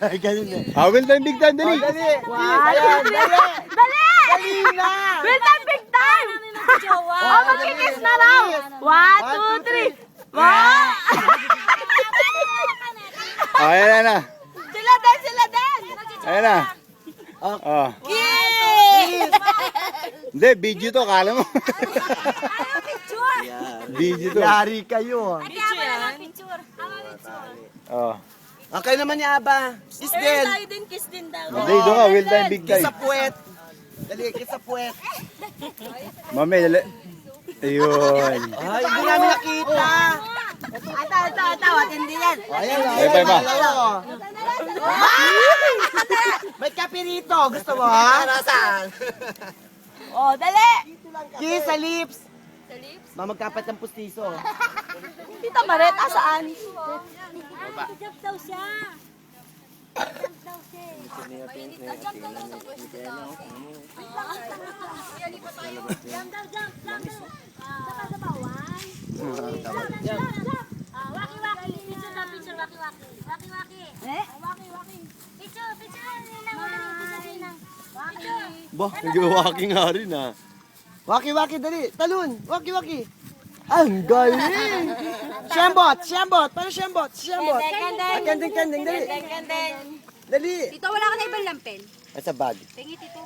Ganun eh. Will time, big time, dali. Dali. Ayan, Dali. Dali! Dali na. Will time, big time! Oh, magkikiss na lang! 1, 2, 3! Wow! Ayan na. Sila din! Ayan na. Oh. Kiss! Hindi, video to, kala mo. Video to. Yari kayo. Oh. Okay naman ni Aba. Kiss din. Kiss din daw. Hindi, doon ka, will time, big Kiss time. sa puwet. Dali, kiss sa puwet. Mami, dali. Ayun. Ay, hindi namin nakita. Ito, hindi yan. Ayan, Ay, pa, pa. May kape rito. Gusto mo, ha? Nasaan? Oh, dali! Kiss sa lips. Sa lips? Mamagkapat ng pustiso. Tita Maret, asaan? Jump daw siya. Jump daw siya. Jump daw sa pwesto daw. Jump daw. Saka sa bawan. Jump. Waki-waki. Picture daw, picture. Waki-waki. Waki-waki. Waki-waki. Picture. Ninang. Picture. Bah, nag-walking nga rin ah. Waki-waki, dali. Talon. Waki-waki. Ang galing. Shambot. Paano shambot? Kandeng. Dali. Dali. Dito wala ka na ibang lampel. Ay, sa bag. Tingit ito.